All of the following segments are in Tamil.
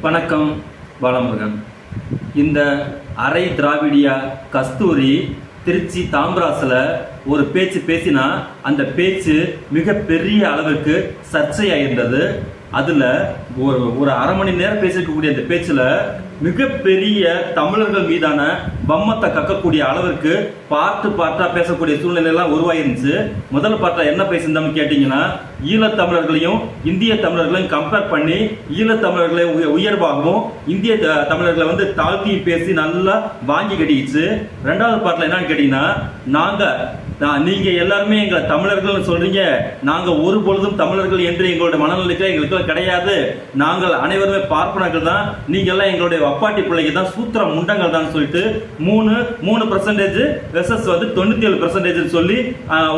வணக்கம் பாலமுருகன். இந்த அரை திராவிடியா கஸ்தூரி திருச்சி தாம்பராசில் ஒரு பேச்சு பேசினா அந்த பேச்சு மிக பெரிய அளவுக்கு சர்ச்சையாயிருந்தது. அதில் ஒரு அரை மணி நேரம் பேசிருக்கக்கூடிய அந்த பேச்சில் மிகப்பெரிய தமிழர்கள் மீதான பம்மத்தை கக்கக்கூடிய அளவிற்கு பார்ட்டா பேசக்கூடிய சூழ்நிலையெல்லாம் உருவாயிருந்துச்சு. முதல் பார்ட்டில் என்ன பேசியிருந்தோம்னு கேட்டிங்கன்னா, ஈழத்தமிழர்களையும் இந்திய தமிழர்களையும் கம்பேர் பண்ணி ஈழத்தமிழர்களை உயர்வாகவும் இந்திய தமிழர்களை தாழ்த்தி பேசி நல்லா வாங்கி கட்டிக்கிச்சு. ரெண்டாவது பார்ட்டில் என்னன்னு கேட்டிங்கன்னா, நீங்க எல்லாருமே எங்களை தமிழர்கள் சொல்றீங்க, நாங்க ஒரு பொழுதும் தமிழர்கள் என்று எங்களுடைய மனநிலைக்கு எங்களுக்கு கிடையாது, நாங்கள் அனைவருமே பார்ப்பனர்கள் தான், நீங்க எல்லாம் எங்களுடைய அப்பாட்டி பிள்ளைங்க தான், சூத்திர முண்டங்கள் தான் சொல்லிட்டு 3% வெர்சஸ் 97% சொல்லி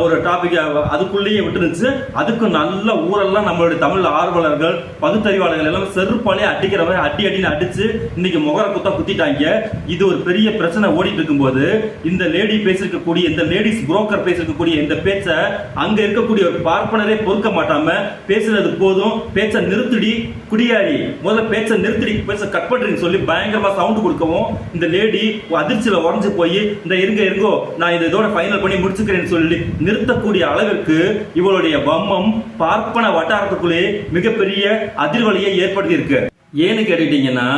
ஒரு டாபிக் அதுக்குள்ளேயே விட்டுருந்துச்சு. அதுக்கு நல்ல ஊரெல்லாம் நம்மளுடைய தமிழ் ஆர்வலர்கள் பகுத்தறிவாளர்கள் எல்லாம் செருப்பாலே அடிக்கிற மாதிரி அடின்னு அடிச்சு இன்னைக்கு முகர குத்திட்டாங்க. இது ஒரு பெரிய பிரச்சனை ஓடிட்டு இருக்கும்போது இந்த லேடி பேசிருக்கக்கூடிய இந்த லேடிஸ் புரோக்கர் பேசிருக்கக்கூடிய இந்த பேச்சை அங்க இருக்கக்கூடிய ஒரு பார்ப்பனரே பொறுக்க மாட்டாம பேசுறது போதும், பேச்சை நிறுத்திடி குடியாடி, முதல்ல பேச்சை நிறுத்திடி, பேச்ச கட் பண்றீங்கன்னு சொல்லி பயங்கரமா சவுண்ட் கொடுக்கவும் இந்த லேடி அதிர்ச்சியில உறைஞ்சு போய் இந்த இருங்கோ நான் இதோட ஃபைனல் பண்ணி முடிச்சுக்கிறேன்னு சொல்லி நிறுத்தக்கூடிய அளவிற்கு இவளுடைய பம்மம் பார்ப்பன வட்டாரத்துக்குள்ளே மிகப்பெரிய அதிர்வலையை ஏற்படுத்தி இருக்கு. ஏன்னு கேட்டுட்டீங்கன்னா,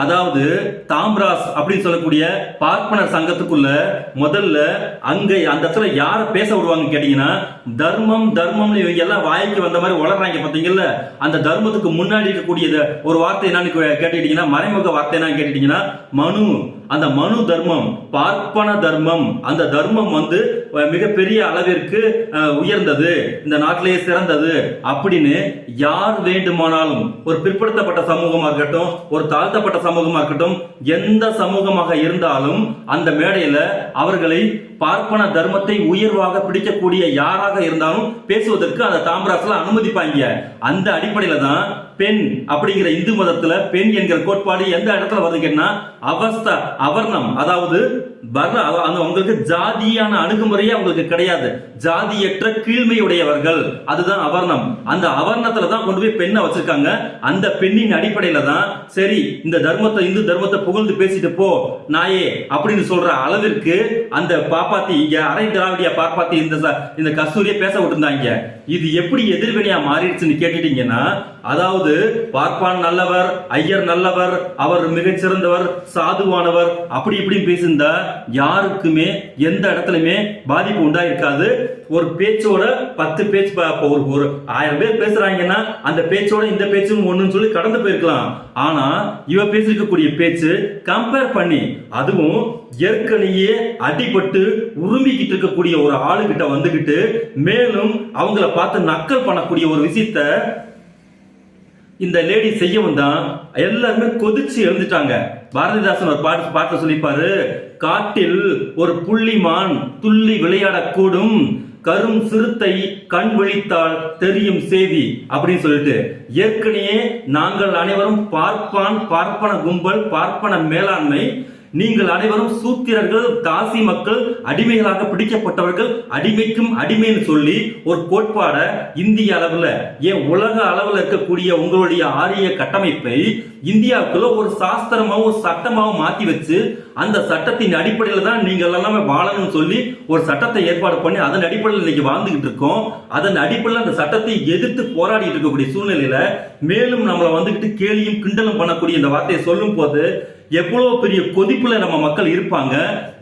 அதாவது தாம்பராஸ் அப்படின்னு சொல்லக்கூடிய பார்ப்பனர் சங்கத்துக்குள்ள முதல்ல அங்க அந்த இடத்துல யார பேச விடுவாங்க கேட்டீங்கன்னா, தர்மம் இவங்க எல்லாம் வாய்க்கு வந்த மாதிரி வளர்றாங்க பாத்தீங்கல்ல, அந்த தர்மத்துக்கு முன்னாடி இருக்கக்கூடிய ஒரு வார்த்தை என்னன்னு கேட்டுட்டீங்கன்னா, மறைமுக வார்த்தை என்னன்னு கேட்டுட்டீங்கன்னா மனு. அந்த மனு தர்மம், பார்ப்பன தர்மம், அந்த தர்மம் மிகப்பெரிய அளவிற்கு உயர்ந்தது, இந்த நாட்டிலேயே சிறந்தது அப்படின்னு யார் வேண்டுமானாலும், ஒரு பிற்படுத்தப்பட்ட சமூகமாக இருக்கட்டும், ஒரு தாழ்த்தப்பட்ட சமூகமாக இருக்கட்டும், எந்த சமூகமாக இருந்தாலும் அந்த மேடையில அவர்களை பார்ப்பன தர்மத்தை உயர்வாக பிடிக்கக்கூடிய யாராக இருந்தாலும் பேசுவதற்கு அந்த தாம்பராசுல அனுமதிப்பாங்க. அந்த அடிப்படையில தான் பெண் அப்படிங்கிற இந்து மதத்துல பெண் என்கிற கோட்பாடு எந்த இடத்துல வருதுன்னா, அவஸ்தா அவர்ணம், அதாவது அவங்களுக்கு ஜாதியான அணுகுமுறையே அவங்களுக்கு கிடையாது, ஜாதியற்ற கீழ்மையுடையவர்கள், அதுதான் அவர்ணம். அந்த அவர்ணத்துல தான் கொண்டு போய் பெண்ணை வச்சிருக்காங்க. அந்த பெண்ணின் அடிப்படையில தான் சரி இந்த தர்மத்தை இந்து தர்மத்தை புகழ்ந்து பேசிட்டு போ நாயே அப்படின்னு சொல்ற அளவிற்கு அந்த பாப்பாத்தி அரை திராவிடியா பார்ப்பாத்தி இந்த கஸ்தூரியை பேச விட்டுருந்தாங்க. இது எப்படி எதிர்வினையா மாறிடுச்சுன்னு கேட்டுட்டீங்கன்னா, அதாவது பார்ப்பான் நல்லவர், ஐயர் நல்லவர், அவர் மிகச்சிறந்தவர், சாதுவானவர், அப்படி இப்படி பேசியிருந்தா யாருக்குமே எந்த இடத்துலயுமே பாதிப்பு உண்டாயிருக்காது. ஒரு பேச்சோட 10 பேச்சு ஒரு 1000 பேர் பேசுறாங்கன்னா அந்த பேச்சோட இந்த பேச்சும் ஒண்ணுன்னு சொல்லி கடந்து போயிருக்கலாம். ஆனா இவ பேசிருக்கக்கூடிய பேச்சு கம்பேர் பண்ணி, அதுவும் ஏற்கனவே அடிபட்டு உருமிக்கிட்டு இருக்கக்கூடிய ஒரு ஆளுகிட்ட வந்துகிட்டு மேலும் அவங்கள பார்த்து நக்கல் பண்ணக்கூடிய ஒரு விஷயத்த இந்த லேடி செய்யவும் தான் எல்லாருமே கொதிச்சு எழுந்துட்டாங்க. பாரதிதாசன் ஒரு பாட்டு சொல்லிப்பாரு, காட்டில் ஒரு புள்ளிமான் துள்ளி விளையாடக்கூடும், கரும் சிறுத்தை கண் விழித்தால் தெரியும் செய்தி அப்படின்னு சொல்லிட்டு, ஏற்கனவே நாங்கள் அனைவரும் பார்ப்பன கும்பல், பார்ப்பன மேலாண்மை, நீங்கள் அனைவரும் சூத்திரர்கள், தாசி மக்கள், அடிமைகளாக பிடிக்கப்பட்டவர்கள், அடிமைக்கும் அடிமைன்னு சொல்லி ஒரு கோட்பாட இந்திய அளவுல ஏன் உலக அளவுல இருக்கக்கூடிய உங்களுடைய ஆரிய கட்டமைப்பை இந்தியாவுக்குள்ள ஒரு சாஸ்திரமாவும் சட்டமாவும் மாத்தி வச்சு அந்த சட்டத்தின் அடிப்படையில தான் நீங்கள் எல்லாமே வாழணும்னு சொல்லி ஒரு சட்டத்தை ஏற்பாடு பண்ணி அதன் அடிப்படையில் இன்னைக்கு வாழ்ந்துகிட்டு இருக்கோம். அதன் அடிப்படையில் அந்த சட்டத்தை எதிர்த்து போராடிட்டு இருக்கக்கூடிய சூழ்நிலையில மேலும் நம்மளை கேலியும் கிண்டலும் பண்ணக்கூடிய இந்த வார்த்தையை சொல்லும் போது எவ்வளவு பெரிய கொதிப்புல நம்ம மக்கள் இருப்பாங்க.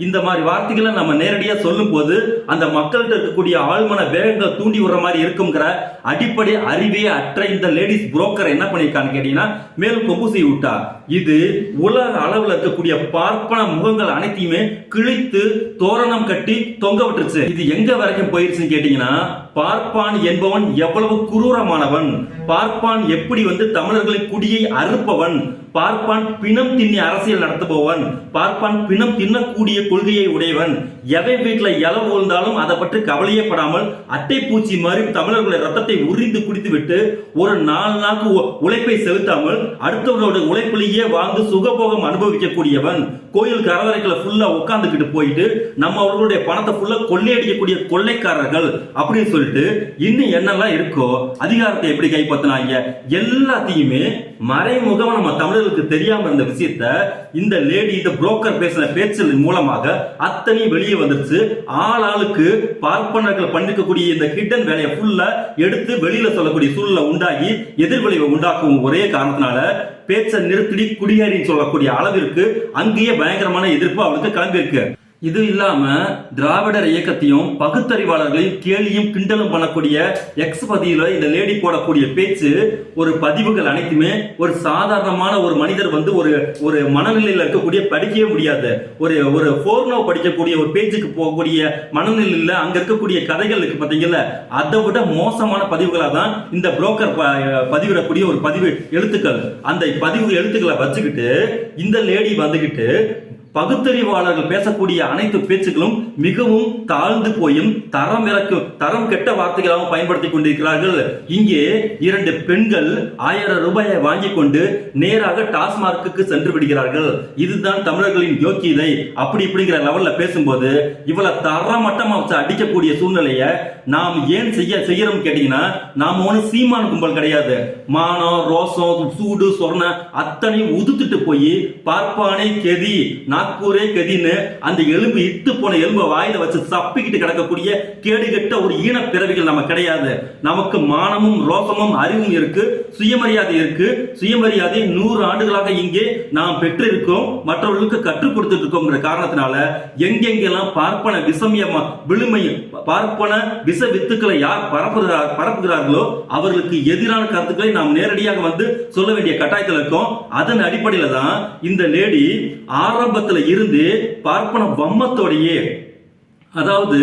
இந்த மாதிரி வார்த்தைகளை நம்ம நேரடியா சொல்லும் போது அந்த மக்கள்கிட்ட இருக்கக்கூடிய ஆழ்மன வேகங்களை தூண்டி விடுற மாதிரி இருக்குங்கிற அடிப்படை அறிவே அற்ற இந்த லேடிஸ் புரோக்கர் என்ன பண்ணிருக்கான்னு கேட்டீங்கன்னா, மேலும் கொம்பு செய்ய விட்டா. இது உலக அளவுல இருக்கக்கூடிய பார்ப்பன முகங்கள் அனைத்தையுமே கிழித்து தோரணம் கட்டி தொங்க விட்டுருச்சு. இது எங்க வரைக்கும் போயிருச்சுன்னு கேட்டீங்கன்னா, பார்ப்பான் என்பவன் எவ்வளவு குரூரமானவன், பார்ப்பான் எப்படி தமிழர்களின் குடியை அறுப்பவன், பார்ப்பான் பிணம் தின்னி அரசியல் நடத்துபவன், பார்ப்பான் பிணம் தின்னக்கூடிய கொள்கையை உடையவன், எவை வீட்டுல இளவு விழுந்தாலும் அதை பற்றி கவலையே படாமல் அட்டை பூச்சி மாதிரி தமிழர்களுடைய ரத்தத்தை உறிந்து குடித்து விட்டு ஒரு 4 நாளுக்கு உழைப்பை செலுத்தாமல் அடுத்தவர்களோட உழைப்பிலேயே வாழ்ந்து சுகபோகம் அனுபவிக்கக்கூடியவன், கோயில் கரவறைகளை ஃபுல்லா உட்கார்ந்துக்கிட்டு போயிட்டு நம்ம அவர்களுடைய பணத்தை ஃபுல்லா கொள்ளையடிக்கக்கூடிய கொள்ளைக்காரர்கள் அப்படின்னு சொல்லிட்டு சொல்லிட்டு இன்னும் என்னெல்லாம் இருக்கோ, அதிகாரத்தை எப்படி கைப்பற்றினாங்க, எல்லாத்தையுமே மறைமுகமா நம்ம தமிழர்களுக்கு தெரியாம இருந்த விஷயத்த இந்த லேடி, இந்த புரோக்கர் பேசின பேச்சு மூலமாக அத்தனையும் வெளியே வந்துருச்சு. ஆளுக்கு பார்ப்பனர்கள் பண்ணிருக்கக்கூடிய இந்த ஹிடன் வேலையை ஃபுல்லா எடுத்து வெளியில சொல்லக்கூடிய சூழ்நிலை உண்டாகி எதிர்விளைவை உண்டாக்கும் ஒரே காரணத்தினால பேச்சை நிறுத்தி குடியேறின்னு சொல்லக்கூடிய அளவிற்கு அங்கேயே பயங்கரமான எதிர்ப்பு அவளுக்கு கிளம்பி இருக்கு. இது இல்லாம திராவிடர் இயக்கத்தையும் பகுத்தறிவாளர்களையும் கேலியும் கிண்டலும் பண்ணக்கூடிய எக்ஸ் பதிவுல இந்த லேடி போடக்கூடிய பேச்சு, ஒரு பதிவுகள் அனைத்துமே ஒரு சாதாரணமான ஒரு மனிதர் வந்து ஒரு மனநிலையில் இருக்கக்கூடிய படிக்கவே முடியாது. ஒரு போர்னோ படிக்கக்கூடிய ஒரு பேஜுக்கு போகக்கூடிய மனநிலையில் அங்க இருக்கக்கூடிய கதைகள் இருக்கு பாத்தீங்கல்ல, அதை விட மோசமான பதிவுகளா தான் இந்த புரோக்கர் பதிவிடக்கூடிய ஒரு பதிவு எழுத்துக்கள். அந்த பதிவு எழுத்துக்களை வச்சுக்கிட்டு இந்த லேடி வந்துகிட்டு பகுத்தறிவாளர்கள் பேசக்கூடிய அனைத்து பேச்சுக்களும் மிகவும் தாழ்ந்து போயும் தரம் கெட்ட வார்த்தைகளாகவும் பயன்படுத்திக் கொண்டிருக்கிறார்கள். இங்கே 2 பெண்கள் 1000 ரூபாயை வாங்கி கொண்டு நேராக டாஸ்மார்க்கு சென்று விடுகிறார்கள். இதுதான் தமிழர்களின் யோக்கியதை அப்படி இப்படிங்கிற லெவல்ல பேசும்போது இவ்வளவு தரமட்டமா வச்சு அடிக்கக்கூடிய சூழ்நிலையை நாம் ஏன் செய்யறோம் கேட்டீங்கன்னா, நாம ஒண்ணு சீமான் கும்பல் கிடையாது. மானம், ரோசம், சூடு, சொர்ண அத்தனையும் உதுத்துட்டு போய் பார்ப்பானே கெதி நாக்கூரே கதின்னு அந்த எலும்பு இட்டு போன எலும்பை வாயில வச்சு சப்பிக்கிட்டு கிடக்கக்கூடிய கேடுகட்ட ஒரு ஈன பிறவிகள் நம்ம கிடையாது. நமக்கு மானமும் ரோசமும் அறிவும் இருக்கு, சுயமரியாதை இருக்கு. சுயமரியாதை 100 ஆண்டுகளாக இங்கே நாம் பெற்றிருக்கோம், மற்றவர்களுக்கு கற்றுக் கொடுத்துட்டு இருக்கோம். காரணத்தினால எங்கெங்கெல்லாம் பார்ப்பன விசமியமா விழுமை பார்ப்பன விச வித்துக்களை யார் பரப்புகிறார்களோ அவர்களுக்கு எதிரான கருத்துக்களை நாம் நேரடியாக வந்து சொல்ல வேண்டிய கட்டாயத்தில் இருக்கோம். அதன் அடிப்படையில தான் இந்த லேடி ஆரம்பத்தில் இருந்து பார்ப்பன வம்மத்தோடையே, அதாவது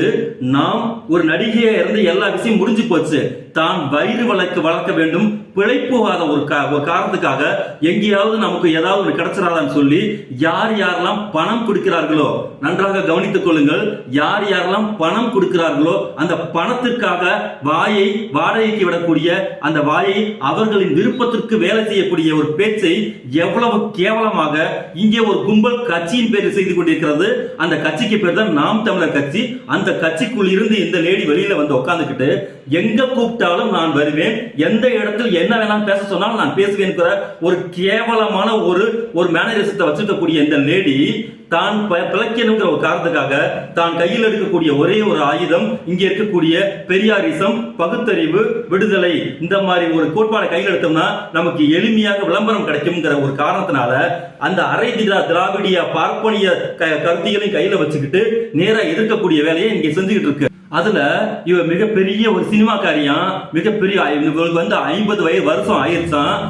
நாம் ஒரு நடிகையா இருந்து எல்லா விஷயம் முடிஞ்சு போச்சு, தான் வயிறு வளர்க்க வேண்டும், பிழைப்புவாத ஒரு காரணத்துக்காக எங்கேயாவது நமக்கு ஏதாவது ஒரு கிடைச்சிடாதான்னு சொல்லி யார் யாரெல்லாம் பணம் கொடுக்கிறார்களோ நன்றாக கவனித்துக் கொள்ளுங்கள். யார் யாரெல்லாம் பணம் கொடுக்கிறார்களோ அந்த பணத்திற்காக வாயை வாடகைக்கு விடக்கூடிய அந்த வாயை அவர்களின் விருப்பத்திற்கு வேலை செய்யக்கூடிய ஒரு பேச்சை எவ்வளவு கேவலமாக இங்கே ஒரு கும்பல் கட்சியின் பேரில் செய்து கொண்டிருக்கிறது. அந்த கட்சிக்கு பேர் தான் நாம் தமிழர் கட்சி. அந்த கட்சிக்குள் இருந்து இந்த லேடி வெளியில வந்து உட்கார்ந்துக்கிட்டு எங்க கூப்பிட்டாலும் நான் வருவேன், எந்த இடத்தில் என்ன வேணாலும் பேச சொன்னாலும் நான் பேசுவேன். ஒரு கேவலமான ஒரு மேனரிசத்தை வச்சிருக்கக்கூடிய இந்த லேடி தான் பிழைக்கணுங்கிற ஒரு காரணத்துக்காக தான் கையில் எடுக்கக்கூடிய ஒரே ஒரு ஆயுதம் இங்க இருக்கக்கூடிய பெரியாரிசம், பகுத்தறிவு, விடுதலை, இந்த மாதிரி ஒரு கோட்பாடை கையில் எடுத்தோம்னா நமக்கு எளிமையாக விளம்பரம் கிடைக்கும்ங்கிற ஒரு காரணத்தினால அந்த அரை திராவிடிய பார்ப்பனிய கருத்திகளையும் கையில வச்சுக்கிட்டு நேரா எதிர்க்கக்கூடிய வேலையை இங்க செஞ்சுக்கிட்டு இருக்கு. அதுல இவ மிகப்பெரிய ஒரு சினிமாக்காரியா, மிகப்பெரிய இவங்களுக்கு வந்து 50 வயது வருஷம் ஆயிருச்சான்.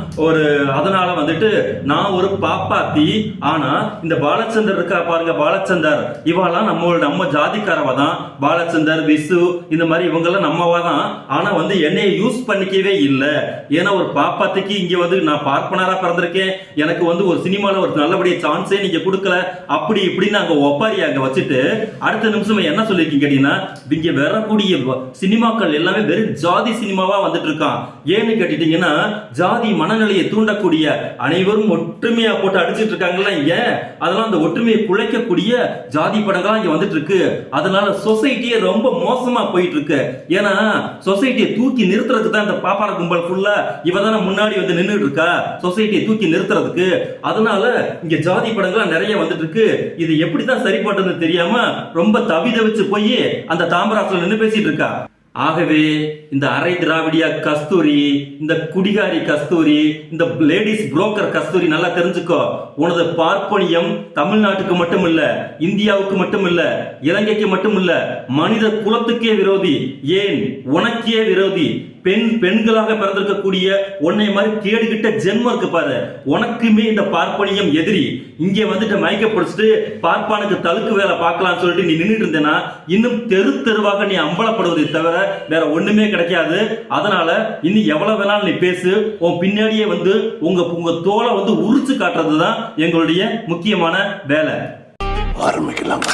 அதனால வந்துட்டு நான் ஒரு பாப்பாத்தி, ஆனா இந்த பாலச்சந்தர் இருக்கா பாருங்க, பாலச்சந்தர் இவெல்லாம் நம்ம ஜாதிக்காரவ தான். பாலச்சந்தர், விசு இந்த மாதிரி இவங்க எல்லாம் நம்மவா தான். ஆனா வந்து என்னைய யூஸ் பண்ணிக்கவே இல்லை. ஏன்னா ஒரு பாப்பாத்திக்கு இங்க வந்து நான் பார்ப்பனரா பிறந்திருக்கேன், எனக்கு வந்து ஒரு சினிமால ஒரு நல்லபடிய சான்ஸே நீங்க கொடுக்கல, அப்படி இப்படின்னு அங்க ஒப்பாரி அங்க வச்சுட்டு அடுத்த நிமிஷம் என்ன சொல்லிருக்கீங்க கேட்டீங்கன்னா, இங்க வரக்கூடிய சினிமாக்கள் எல்லாமே வெறும் ஜாதி சினிமாவா வந்துட்டு இருக்கான். ஏன்னு கேட்டீங்கன்னா, ஜாதி மனநிலையை தூண்டக்கூடிய அனைவரும் ஒற்றுமையா போட்டு அடிச்சிட்டு இருக்காங்கல்ல இங்க, அதெல்லாம் அந்த ஒற்றுமையை குலைக்கக்கூடிய ஜாதி படங்களா இங்க வந்துட்டு இருக்கு. அதனால சொசைட்டியே ரொம்ப மோசமா போயிட்டு இருக்கு. ஏன்னா சொசைட்டியை தூக்கி நிறுத்துறதுக்கு தான் இந்த பாப்பார கும்பல் ஃபுல்லா இவதான முன்னாடி வந்து நின்றுட்டு இருக்கா, சொசைட்டியை தூக்கி நிறுத்துறதுக்கு. அதனால இங்க ஜாதி படங்கள் நிறைய வந்துட்டு இருக்கு. இது எப்படிதான் சரி பண்றது தெரியாம ரொம்ப தவிதவிச்சு போய் அந்த தாம்பராசுல நின்று பேசிட்டு இருக்கா. ஆகவே இந்த அரை திராவிடியா கஸ்தூரி, இந்த குடிகாரி கஸ்தூரி, இந்த லேடிஸ் புரோக்கர் கஸ்தூரி நல்லா தெரிஞ்சுக்கோ. உனது பார்ப்பனியம் தமிழ்நாட்டுக்கு மட்டும் இல்ல, இந்தியாவுக்கு மட்டும் இல்ல, இலங்கைக்கு மட்டும் இல்ல, மனித குலத்துக்கே விரோதி, ஏன் உனக்கே விரோதி. பெண்களாக பிறந்திருக்கக்கூடிய உன்னை மாதிரி கேடுகிட்ட ஜென்மம் இருக்கு பாரு, உனக்குமே இந்த பார்ப்பனியம் எதிரி. இங்க வந்துட்டு மயக்க பிடிச்சிட்டு பார்ப்பானுக்கு தழுக்கு வேலை பார்க்கலாம்னு சொல்லிட்டு நீ நின்றுட்டு இருந்தேன்னா இன்னும் தெருவாக நீ அம்பலப்படுவதை தவிர வேற ஒண்ணுமே கிடைக்காது. அதனால இன்னும் எவ்வளவு வேணாலும் நீ பேசு, உன் பின்னாடியே வந்து உங்க தோலை வந்து உரிச்சு காட்டுறதுதான் எங்களுடைய முக்கியமான வேலை. ஆரம்பிக்கலாம்.